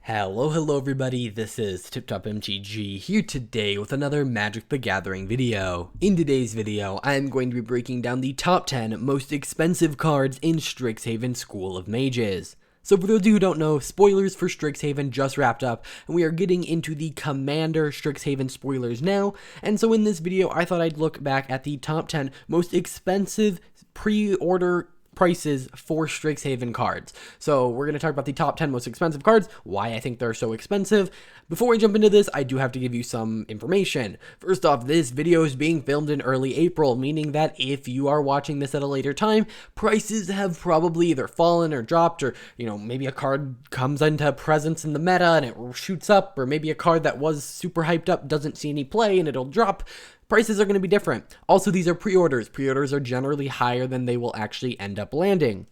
Hello everybody, this is TipTopMTG here today with another Magic the Gathering video. In today's video, I'm going to be breaking down the top 10 most expensive cards in Strixhaven School of Mages. So for those of you who don't know, spoilers for Strixhaven just wrapped up, and we are getting into the Commander Strixhaven spoilers now, and so in this video I thought I'd look back at the top 10 most expensive pre-order prices for Strixhaven cards. So we're going to talk about the top 10 most expensive cards, why I think they're so expensive. Before we jump into this, I do have to give you some information. First off, this video is being filmed in early April, meaning that if you are watching this at a later time, prices have probably either fallen or dropped, or, maybe a card comes into presence in the meta and it shoots up, or maybe a card that was super hyped up doesn't see any play and it'll drop. Prices are going to be different. Also, these are pre-orders. Pre-orders are generally higher than they will actually end up landing.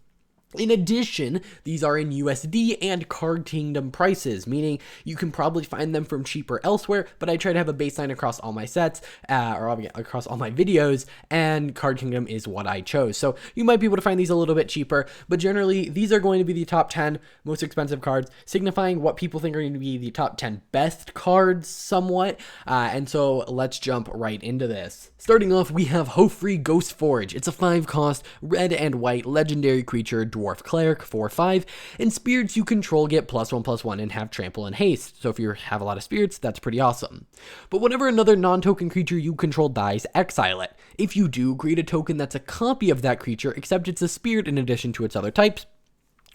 In addition, these are in USD and Card Kingdom prices, meaning you can probably find them from cheaper elsewhere, but I try to have a baseline across all my sets, or across all my videos, and Card Kingdom is what I chose. So you might be able to find these a little bit cheaper, but generally, these are going to be the top 10 most expensive cards, signifying what people think are going to be the top 10 best cards somewhat, and so let's jump right into this. Starting off, we have Hopefree Ghost Forge. It's a 5-cost, red and white, legendary creature, Dwarf Cleric, 4/5, and spirits you control get +1/+1 and have trample and haste. So if you have a lot of spirits, that's pretty awesome. But whenever another non-token creature you control dies, exile it. If you do, create a token that's a copy of that creature, except it's a spirit in addition to its other types,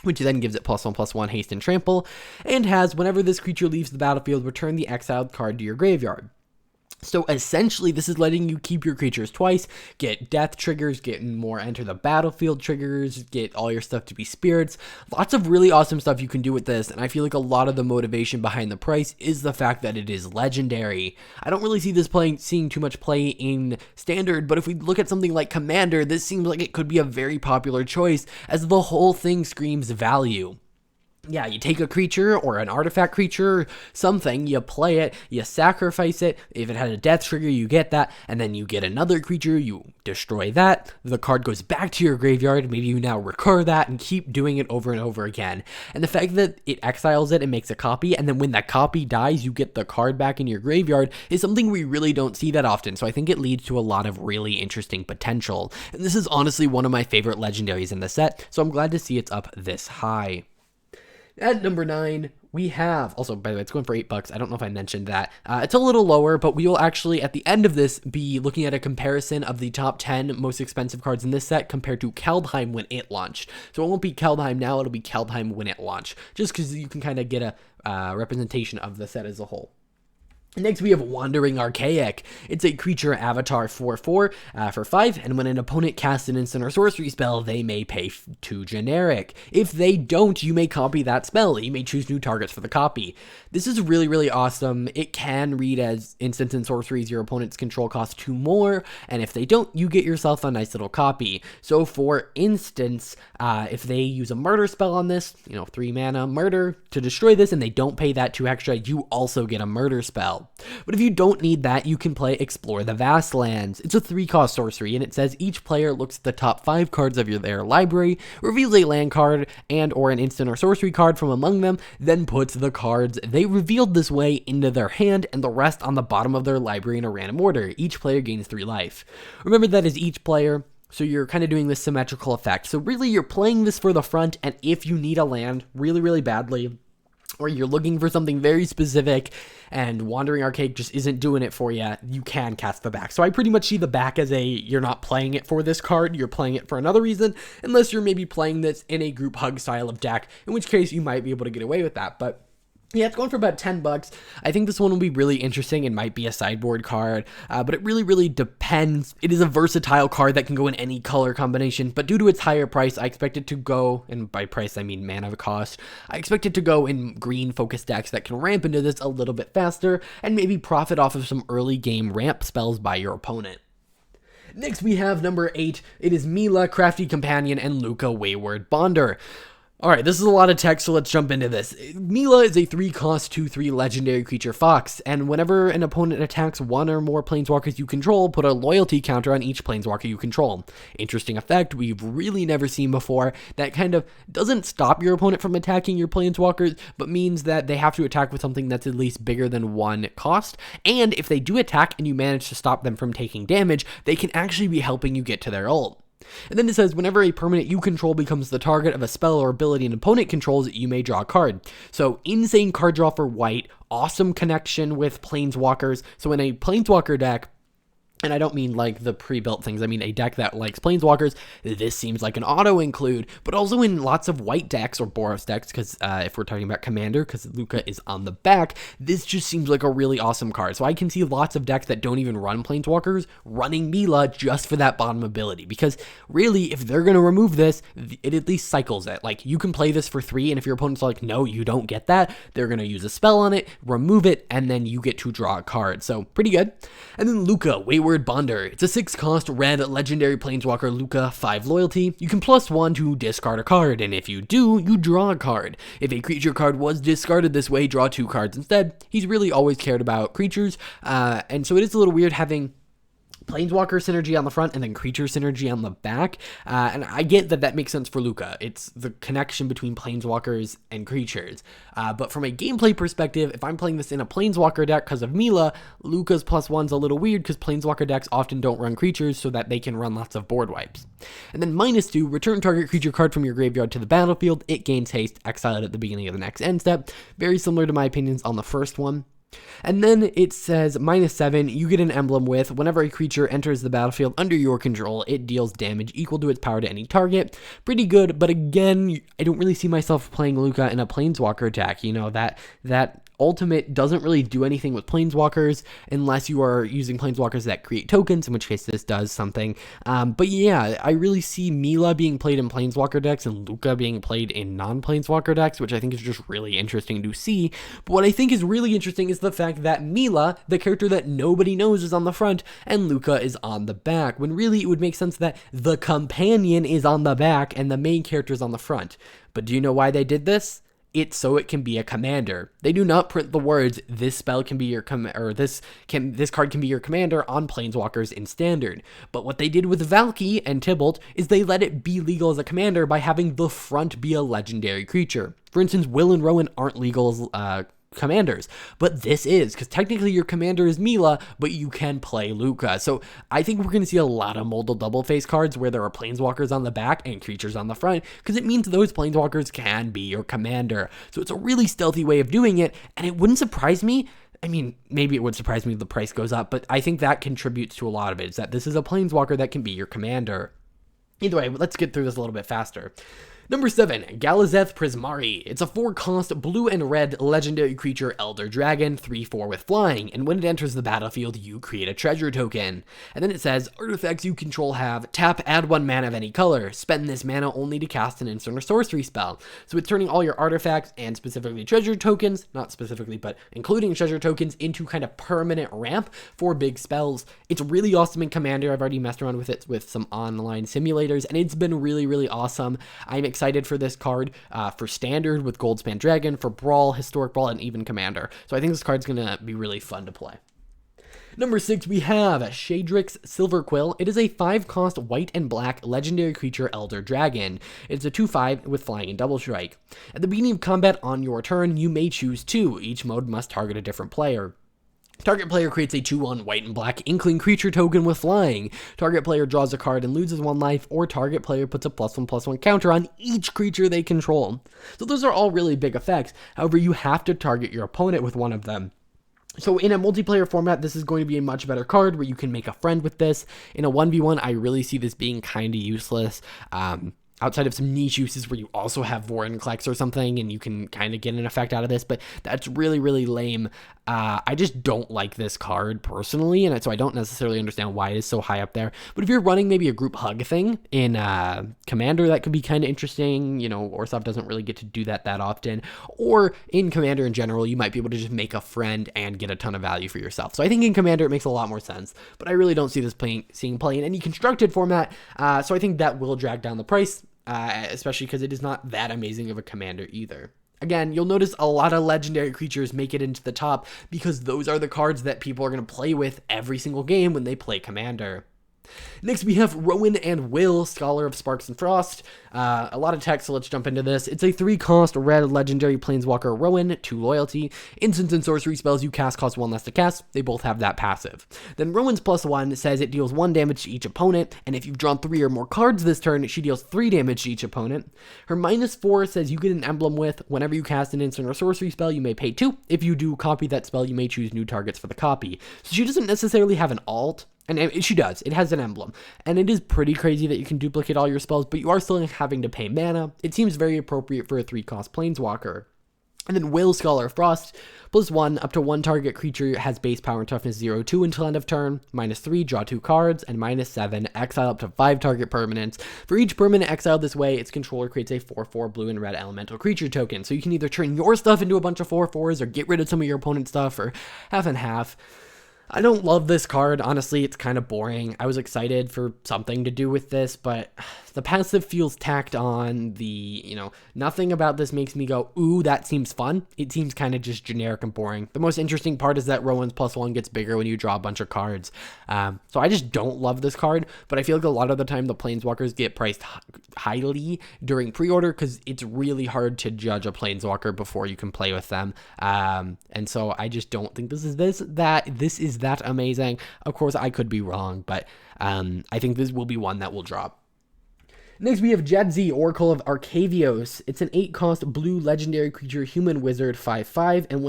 which then gives it +1/+1 haste and trample, and has, whenever this creature leaves the battlefield, return the exiled card to your graveyard. So essentially, this is letting you keep your creatures twice, get death triggers, get more enter the battlefield triggers, get all your stuff to be spirits. Lots of really awesome stuff you can do with this, and I feel like a lot of the motivation behind the price is the fact that it is legendary. I don't really see this seeing too much play in Standard, but if we look at something like Commander, this seems like it could be a very popular choice, as the whole thing screams value. Yeah, you take a creature or an artifact creature, something, you play it, you sacrifice it. If it had a death trigger, you get that, and then you get another creature, you destroy that, the card goes back to your graveyard, maybe you now recur that and keep doing it over and over again. And the fact that it exiles it and makes a copy, and then when that copy dies, you get the card back in your graveyard is something we really don't see that often, so I think it leads to a lot of really interesting potential. And this is honestly one of my favorite legendaries in the set, so I'm glad to see it's up this high. At number 9, we have, also, by the way, it's going for $8. I don't know if I mentioned that. It's a little lower, but we will actually, at the end of this, be looking at a comparison of the top 10 most expensive cards in this set compared to Kaldheim when it launched. So it won't be Kaldheim now, it'll be Kaldheim when it launched, just because you can kind of get a representation of the set as a whole. Next, we have Wandering Archaic. It's a creature avatar 4/4 for 5, and when an opponent casts an instant or sorcery spell, they may pay 2 generic. If they don't, you may copy that spell. You may choose new targets for the copy. This is really, really awesome. It can read as instants and sorceries your opponent's control cost 2 more, and if they don't, you get yourself a nice little copy. So for instance, if they use a murder spell on this, 3 mana murder to destroy this, and they don't pay that 2 extra, you also get a murder spell. But if you don't need that, you can play Explore the Vastlands. It's a 3-cost sorcery, and it says each player looks at the top 5 cards of their library, reveals a land card and or an instant or sorcery card from among them, then puts the cards they revealed this way into their hand and the rest on the bottom of their library in a random order. Each player gains 3 life. Remember, that is each player, so you're kind of doing this symmetrical effect. So really, you're playing this for the front, and if you need a land really, really badly, or you're looking for something very specific and Wandering Archaic just isn't doing it for you, you can cast the back. So I pretty much see the back as you're not playing it for this card, you're playing it for another reason, unless you're maybe playing this in a group hug style of deck, in which case you might be able to get away with that. But yeah, it's going for about $10. I think this one will be really interesting. It might be a sideboard card, but it really, really depends. It is a versatile card that can go in any color combination, but due to its higher price, I expect it to go, and by price I mean mana cost, I expect it to go in green focus decks that can ramp into this a little bit faster, and maybe profit off of some early game ramp spells by your opponent. Next we have number 8. It is Mila, Crafty Companion, and Luca, Wayward Bonder. Alright, this is a lot of text, so let's jump into this. Mila is a 3-cost 2/3 legendary creature fox, and whenever an opponent attacks one or more planeswalkers you control, put a loyalty counter on each planeswalker you control. Interesting effect we've really never seen before that kind of doesn't stop your opponent from attacking your planeswalkers, but means that they have to attack with something that's at least bigger than 1 cost, and if they do attack and you manage to stop them from taking damage, they can actually be helping you get to their ult. And then it says, whenever a permanent you control becomes the target of a spell or ability an opponent controls, you may draw a card. So, insane card draw for white, awesome connection with planeswalkers. So in a planeswalker deck, and I don't mean like the pre-built things, I mean a deck that likes planeswalkers, this seems like an auto-include, but also in lots of white decks or Boros decks, because if we're talking about Commander, because Luca is on the back, this just seems like a really awesome card. So I can see lots of decks that don't even run planeswalkers running Mila just for that bottom ability, because really, if they're going to remove this, it at least cycles it. Like, you can play this for 3, and if your opponent's like, no, you don't get that, they're going to use a spell on it, remove it, and then you get to draw a card. So, pretty good. And then Luca, Wayward Bonder. It's a 6-cost red legendary planeswalker Luca, 5 loyalty. You can +1 to discard a card, and if you do, you draw a card. If a creature card was discarded this way, draw 2 cards instead. He's really always cared about creatures, and so it is a little weird having planeswalker synergy on the front and then creature synergy on the back, and I get that that makes sense for Luca. It's the connection between planeswalkers and creatures, but from a gameplay perspective, if I'm playing this in a planeswalker deck because of Mila, Luca's +1's a little weird because planeswalker decks often don't run creatures so that they can run lots of board wipes. And then -2, return target creature card from your graveyard to the battlefield. It gains haste, exile it at the beginning of the next end step. Very similar to my opinions on the first one. And then it says -7, you get an emblem with, whenever a creature enters the battlefield under your control, it deals damage equal to its power to any target. Pretty good, but again, I don't really see myself playing Luca in a planeswalker deck. You know, that ultimate doesn't really do anything with planeswalkers unless you are using planeswalkers that create tokens, in which case this does something. But yeah, I really see Mila being played in planeswalker decks and Luca being played in non-planeswalker decks, which I think is just really interesting to see. But what I think is really interesting is the fact that Mila, the character that nobody knows, is on the front and Luca is on the back, when really it would make sense that the companion is on the back and the main character is on the front. But do you know why they did this? It's so it can be a commander. They do not print the words, this spell can be your this card can be your commander on planeswalkers in standard. But what they did with Valky and Tybalt is they let it be legal as a commander by having the front be a legendary creature. For instance, Will and Rowan aren't legal as commanders, but this is, because technically your commander is Mila, but you can play Luca. So I think we're going to see a lot of modal double face cards where there are planeswalkers on the back and creatures on the front, because it means those planeswalkers can be your commander. So it's a really stealthy way of doing it, and it wouldn't surprise me. I mean, maybe it would surprise me if the price goes up, but I think that contributes to a lot of it, is that this is a planeswalker that can be your commander. Either way, let's get through this a little bit faster. Number 7, Galazeth Prismari. It's a 4-cost blue and red legendary creature Elder Dragon, 3/4 with flying, and when it enters the battlefield, you create a treasure token. And then it says, artifacts you control have, tap, add 1 mana of any color. Spend this mana only to cast an instant or sorcery spell. So it's turning all your artifacts, and specifically treasure tokens, not specifically, but including treasure tokens, into kind of permanent ramp for big spells. It's really awesome in Commander. I've already messed around with it with some online simulators, and it's been really, really awesome. I'm excited for this card for Standard with Goldspan Dragon, for Brawl, Historic Brawl, and even Commander. So I think this card's going to be really fun to play. Number 6, we have Shadrix Silver Quill. It is a 5-cost white and black legendary creature Elder Dragon. It's a 2/5 with flying and double strike. At the beginning of combat on your turn, you may choose 2. Each mode must target a different player. Target player creates a 2/1 white and black inkling creature token with flying. Target player draws a card and loses 1 life, or target player puts a +1/+1 counter on each creature they control. So those are all really big effects. However, you have to target your opponent with one of them. So in a multiplayer format, this is going to be a much better card where you can make a friend with this. In a 1v1, I really see this being kind of useless. Outside of some niche uses where you also have Vorinclex or something and you can kind of get an effect out of this, but that's really, really lame. I just don't like this card personally, and so I don't necessarily understand why it is so high up there. But if you're running maybe a group hug thing in Commander, that could be kind of interesting. You know, Orzhov doesn't really get to do that often. Or in Commander in general, you might be able to just make a friend and get a ton of value for yourself. So I think in Commander it makes a lot more sense, but I really don't see this seeing play in any constructed format. So I think that will drag down the price. especially because it is not that amazing of a commander either. Again, you'll notice a lot of legendary creatures make it into the top because those are the cards that people are going to play with every single game when they play Commander. Next, we have Rowan and Will, Scholar of Sparks and Frost. A lot of text, so let's jump into this. It's a 3-cost red legendary planeswalker Rowan, 2 loyalty. Instants and sorcery spells you cast cost 1 less to cast. They both have that passive. Then Rowan's +1 says it deals 1 damage to each opponent, and if you've drawn 3 or more cards this turn, she deals 3 damage to each opponent. Her -4 says you get an emblem with, whenever you cast an instant or sorcery spell, you may pay 2. If you do copy that spell, you may choose new targets for the copy. So she doesn't necessarily have an alt. And she does. It has an emblem. And it is pretty crazy that you can duplicate all your spells, but you are still having to pay mana. It seems very appropriate for a 3-cost planeswalker. And then Will, Scholar of Frost, +1, up to 1 target creature has base power and toughness 0-2 until end of turn, -3, draw 2 cards, and -7, exile up to 5 target permanents. For each permanent exiled this way, its controller creates a 4/4 blue and red elemental creature token. So you can either turn your stuff into a bunch of 4/4s or get rid of some of your opponent's stuff, or half and half. I don't love this card. Honestly, it's kind of boring. I was excited for something to do with this, but the passive feels tacked on. Nothing about this makes me go, ooh, that seems fun. It seems kind of just generic and boring. The most interesting part is that Rowan's +1 gets bigger when you draw a bunch of cards. So I just don't love this card, but I feel like a lot of the time the Planeswalkers get priced highly during pre-order because it's really hard to judge a Planeswalker before you can play with them. And so I just don't think this is that amazing. Of course, I could be wrong, but I think this will be one that will drop. Next, we have Jedzi, Oracle of Arcavios. It's an 8-cost blue legendary creature, human wizard, 5/5, and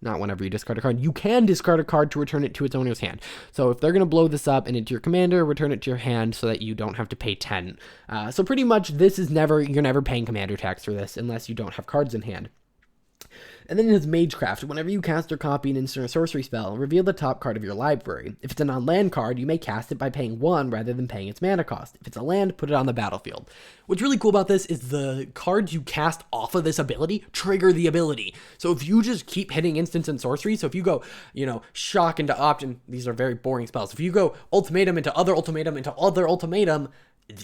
not whenever you discard a card, you can discard a card to return it to its owner's hand. So if they're going to blow this up and into your commander, return it to your hand so that you don't have to pay 10. So pretty much you're never paying commander tax for this unless you don't have cards in hand. And then it has Magecraft. Whenever you cast or copy an instant or sorcery spell, reveal the top card of your library. If it's a non-land card, you may cast it by paying 1 rather than paying its mana cost. If it's a land, put it on the battlefield. What's really cool about this is the cards you cast off of this ability trigger the ability. So if you just keep hitting instants and sorcery, so if you go, shock into opt, and these are very boring spells. If you go ultimatum into other ultimatum into other ultimatum,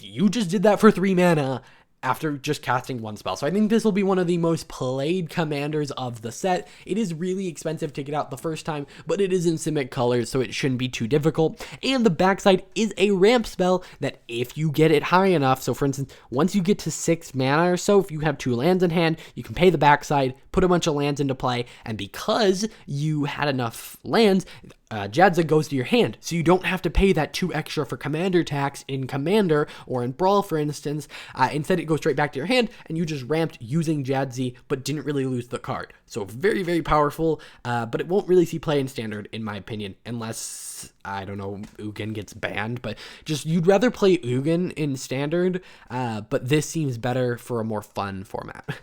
you just did that for 3 mana. After just casting 1 spell. So I think this will be one of the most played commanders of the set. It is really expensive to get out the first time, but it is in Simic colors, so it shouldn't be too difficult. And the backside is a ramp spell that if you get it high enough, so for instance, once you get to 6 mana or so, if you have 2 lands in hand, you can pay the backside, put a bunch of lands into play, and because you had enough lands, Jedzi goes to your hand, so you don't have to pay that 2 extra for commander tax in Commander or in Brawl, for instance. Instead, it goes straight back to your hand, and you just ramped using Jedzi, but didn't really lose the card. So very, very powerful, but it won't really see play in Standard, in my opinion, unless, I don't know, Ugin gets banned, but you'd rather play Ugin in Standard, but this seems better for a more fun format.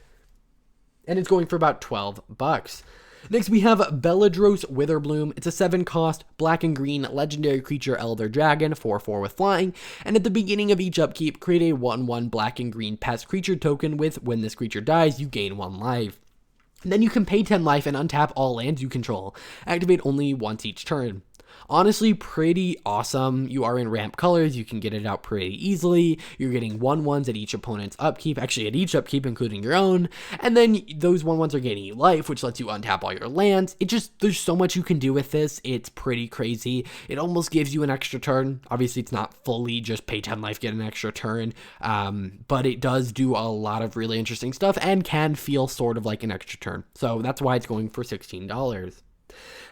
And it's going for about $12. Next, we have Belladrose Witherbloom. It's a 7-cost, black and green, legendary creature, Elder Dragon, 4/4 with flying, and at the beginning of each upkeep, create a 1/1 black and green pest creature token with, when this creature dies, you gain 1 life. And then you can pay 10 life and untap all lands you control. Activate only once each turn. Honestly, pretty awesome. You are in ramp colors. You can get it out pretty easily. You're getting 1/1s at each opponent's upkeep, actually at each upkeep, including your own. And then those 1/1s are gaining you life, which lets you untap all your lands. There's so much you can do with this. It's pretty crazy. It almost gives you an extra turn. Obviously, it's not fully just pay 10 life, get an extra turn. But it does do a lot of really interesting stuff and can feel sort of like an extra turn. So that's why it's going for $16.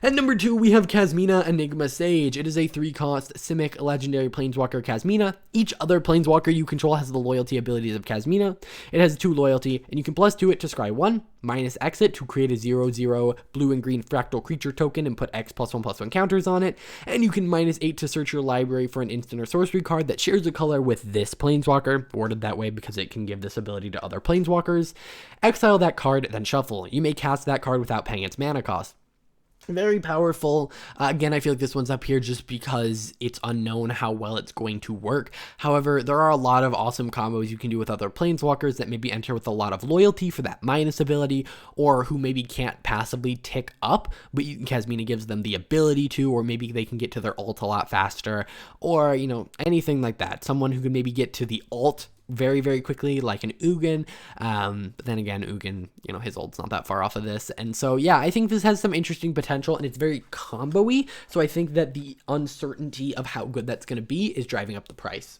At number 2, we have Kazmina, Enigma Sage. It is a 3-cost Simic legendary planeswalker Kazmina. Each other planeswalker you control has the loyalty abilities of Kazmina. It has 2 loyalty, and you can +2 it to scry 1, -exit to create a 0/0 blue and green fractal creature token and put X +1/+1 counters on it. And you can -8 to search your library for an instant or sorcery card that shares a color with this planeswalker, worded that way because it can give this ability to other planeswalkers. Exile that card, then shuffle. You may cast that card without paying its mana cost. Very powerful. Again, I feel like this one's up here just because it's unknown how well it's going to work. However, there are a lot of awesome combos you can do with other planeswalkers that maybe enter with a lot of loyalty for that minus ability, or who maybe can't passively tick up, but Kazmina gives them the ability to, or maybe they can get to their ult a lot faster, or, anything like that. Someone who can maybe get to the ult very, very quickly, like an Ugin. But then again, Ugin, you know, his ult's not that far off of this. And so, yeah, I think this has some interesting potential, and it's very combo-y. So I think that the uncertainty of how good that's going to be is driving up the price.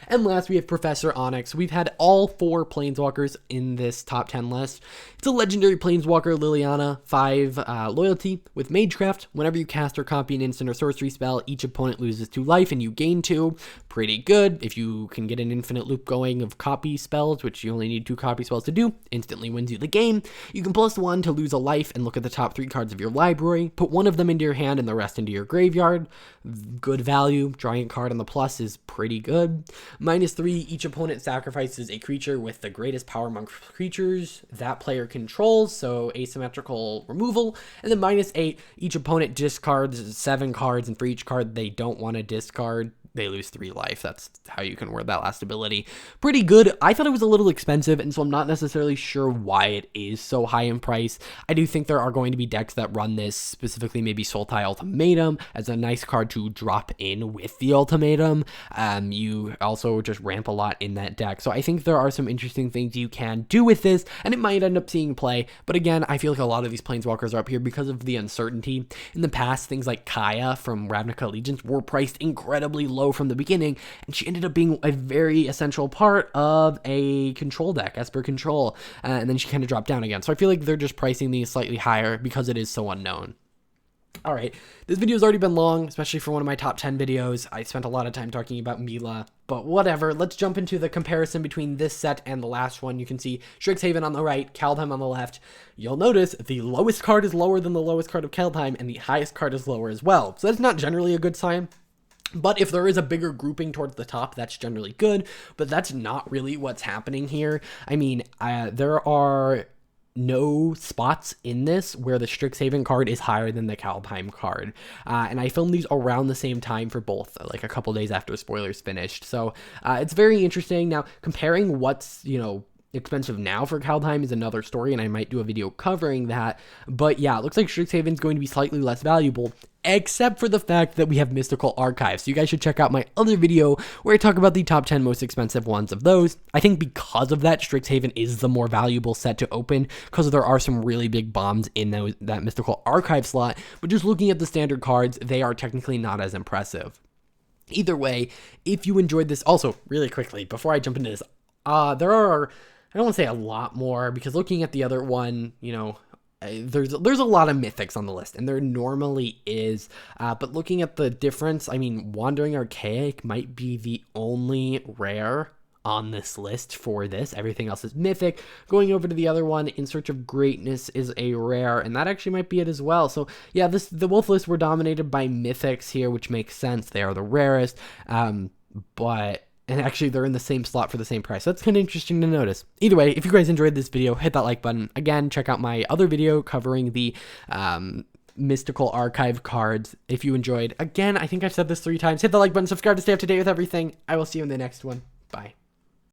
And last, we have Professor Onyx. We've had all 4 Planeswalkers in this top 10 list. It's a legendary Planeswalker, Liliana, 5 loyalty. With Magecraft, whenever you cast or copy an instant or sorcery spell, each opponent loses 2 life and you gain 2. Pretty good. If you can get an infinite loop going of copy spells, which you only need 2 copy spells to do, instantly wins you the game. You can +1 to lose a life and look at the top 3 cards of your library. Put 1 of them into your hand and the rest into your graveyard. Good value. Giant card on the plus is pretty good. -3, each opponent sacrifices a creature with the greatest power among creatures that player controls, so asymmetrical removal. And then -8, each opponent discards 7 cards, and for each card they don't want to discard, they lose 3 life. That's how you can word that last ability. Pretty good. I thought it was a little expensive, and so I'm not necessarily sure why it is so high in price. I do think there are going to be decks that run this, specifically maybe Sultai Ultimatum as a nice card to drop in with the Ultimatum. You also just ramp a lot in that deck. So I think there are some interesting things you can do with this, and it might end up seeing play. But again, I feel like a lot of these Planeswalkers are up here because of the uncertainty. In the past, things like Kaya from Ravnica Allegiance were priced incredibly low from the beginning, and she ended up being a very essential part of a control deck, Esper Control, and then she kind of dropped down again. So I feel like they're just pricing these slightly higher because it is so unknown. All right, this video's already been long, especially for one of my top 10 videos. I spent a lot of time talking about Mila, but whatever. Let's jump into the comparison between this set and the last one. You can see Strixhaven on the right, Kaldheim on the left. You'll notice the lowest card is lower than the lowest card of Kaldheim, and the highest card is lower as well. So that's not generally a good sign. But if there is a bigger grouping towards the top, that's generally good, but that's not really what's happening here. I mean, there are no spots in this where the Strixhaven card is higher than the Kaldheim card. And I filmed these around the same time for both, like a couple days after spoilers finished. So it's very interesting. Now, comparing what's, you know, expensive now for Kaldheim is another story, and I might do a video covering that. But yeah, it looks like Strixhaven is going to be slightly less valuable, except for the fact that we have Mystical Archives. So you guys should check out my other video where I talk about the top 10 most expensive ones of those. I think because of that, Strixhaven is the more valuable set to open, because there are some really big bombs in that Mystical Archive slot. But just looking at the standard cards, they are technically not as impressive. Either way, if you enjoyed this, also really quickly, before I jump into this, there are, I don't want to say a lot more, because looking at the other one, you know, there's a lot of mythics on the list, and there normally is, but looking at the difference, I mean, Wandering Archaic might be the only rare on this list for this. Everything else is mythic. Going over to the other one, In Search of Greatness is a rare, and that actually might be it as well. So yeah, the both lists were dominated by mythics here, which makes sense. They are the rarest, and actually they're in the same slot for the same price. So that's kind of interesting to notice. Either way, if you guys enjoyed this video, hit that like button. Again, check out my other video covering the Mystical Archive cards if you enjoyed. Again, I think I've said this 3 times. Hit the like button, subscribe to stay up to date with everything. I will see you in the next one. Bye.